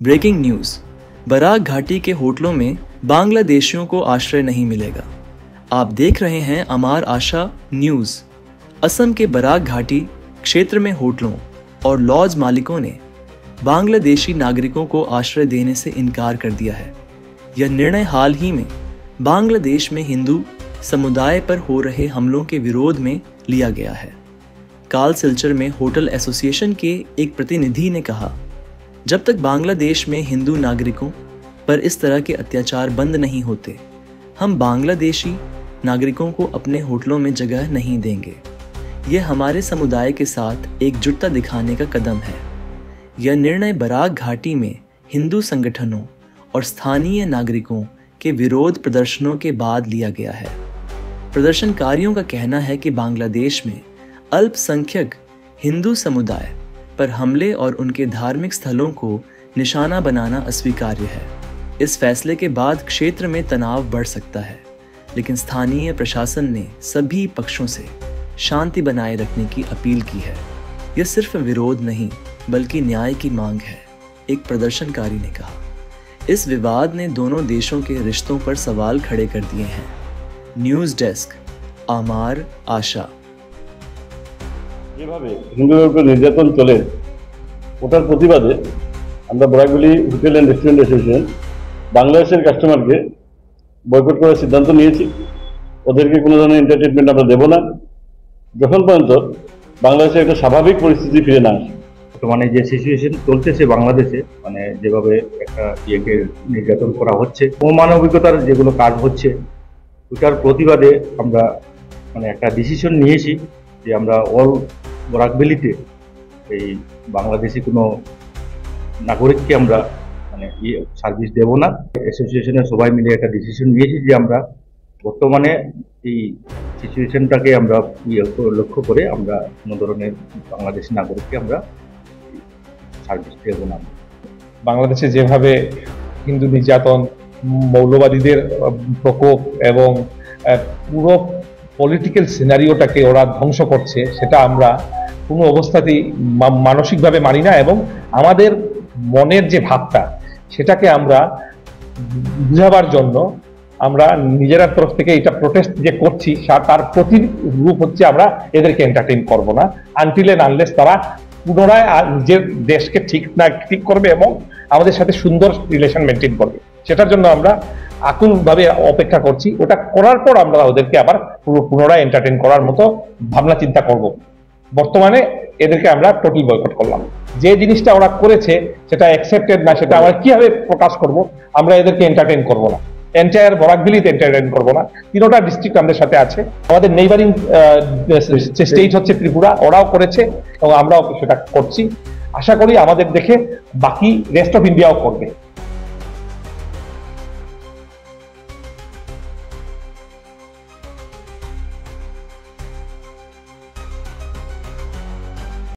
Breaking news. Barack घाटी के होटलों में बांग्लादेशियों को आश्रय नहीं मिलेगा। आप देख रहे हैं अमार आशा न्यूज। असम के बराक घाटी क्षेत्र में होटलों और लॉज मालिकों ने बांग्लादेशी नागरिकों को आश्रय देने से इनकार कर दिया है। यह निर्णय हाल ही में बांग्लादेश में हिंदू समुदाय पर हो रहे हमलों के विरोध में लिया गया है। काल सिलचर में होटल एसोसिएशन के एक प्रतिनिधि ने कहा, जब तक बांग्लादेश में हिंदू नागरिकों पर इस तरह के अत्याचार बंद नहीं होते, हम बांग्लादेशी नागरिकों को अपने होटलों में जगह नहीं देंगे। यह हमारे समुदाय के साथ एकजुटता दिखाने का कदम है। यह निर्णय बराक घाटी में हिंदू संगठनों और स्थानीय नागरिकों के विरोध प्रदर्शनों के बाद लिया गया है। प्रदर्शनकारियों का कहना है कि बांग्लादेश में अल्पसंख्यक हिंदू समुदाय पर हमले और उनके धार्मिक स्थलों को निशाना बनाना अस्वीकार्य है। इस फैसले के बाद क्षेत्र में तनाव बढ़ सकता है, लेकिन स्थानीय प्रशासन ने सभी पक्षों से शांति बनाए रखने की अपील की है। यह सिर्फ विरोध नहीं बल्कि न्याय की मांग है, एक प्रदर्शनकारी ने कहा। इस विवाद ने दोनों देशों के रिश्तों पर सवाल खड़े कर दिए हैं। न्यूज डेस्क, आमार आशा। যেভাবে হিন্দুদের উপর নির্যাতন চলে ওটার প্রতিবাদে আমরা বরাকভ্যালি হোটেল অ্যান্ড রেস্টুরেন্ট অ্যাসোসিয়েশন বাংলাদেশের কাস্টমারকে বয়কট করার সিদ্ধান্ত নিয়েছি। ওদেরকে কোনো ধরনের এন্টারটেনমেন্ট আমরা দেবো না যখন পর্যন্ত বাংলাদেশে একটা স্বাভাবিক পরিস্থিতি ফিরে না আসে। বর্তমানে যে সিচুয়েশন চলতেছে বাংলাদেশে, মানে যেভাবে একটা ইয়েকে নির্যাতন করা হচ্ছে, অমানবিকতার যেগুলো কাজ হচ্ছে, ওটার প্রতিবাদে আমরা একটা ডিসিশন নিয়েছি যে আমরা অল বরাকভ্যালিতে এই বাংলাদেশি কোনো নাগরিককে আমরা সার্ভিস দেব না। অ্যাসোসিয়েশনের সবাই মিলে একটা ডিসিশন নিয়েছি যে আমরা বর্তমানে এই সিচুয়েশনটাকে আমরা লক্ষ্য করে আমরা কোনো ধরনের বাংলাদেশি নাগরিককে আমরা সার্ভিস দেব না। বাংলাদেশে যেভাবে হিন্দু নির্যাতন, মৌলবাদীদের প্রকোপ এবং পুরো পলিটিক্যাল সিনারিওটাকে ওরা ধ্বংস করছে, সেটা আমরা কোনো অবস্থাতেই মানসিকভাবে মানি না। এবং আমাদের মনের যে ভাবটা, সেটাকে আমরা বুঝাবার জন্য আমরা নিজেরা তরফ থেকে এটা প্রোটেস্ট যে করছি, তার প্রতিরূপ হচ্ছে আমরা এদেরকে এন্টারটেইন করব না আনটিল এন্ড আনলেস তারা পুনরায় নিজের দেশকে ঠিক করবে এবং আমাদের সাথে সুন্দর রিলেশন মেনটেন করবে। সেটার জন্য আমরা আকুলভাবে অপেক্ষা করছি। ওটা করার পর আমরা ওদেরকে আবার পুনরায় এন্টারটেইন করার মতো ভাবনা চিন্তা করব। বর্তমানে এদেরকে আমরা টোটাল বয়কট করলাম। যে জিনিসটা ওরা করেছে সেটা অ্যাকসেপ্টেড না, সেটা আমরা কিভাবে প্রকাশ করব? আমরা এদেরকে এন্টারটেইন করব না, এন্টায়ার বরাকভ্যালিতে এন্টারটেইন করব না। তিনটা ডিস্ট্রিক্ট আমাদের সাথে আছে। আমাদের নেইবারিং স্টেট হচ্ছে ত্রিপুরা, ওরাও করেছে এবং আমরাও সেটা করছি। আশা করি আমাদের দেখে বাকি রেস্ট অফ ইন্ডিয়াও করবে।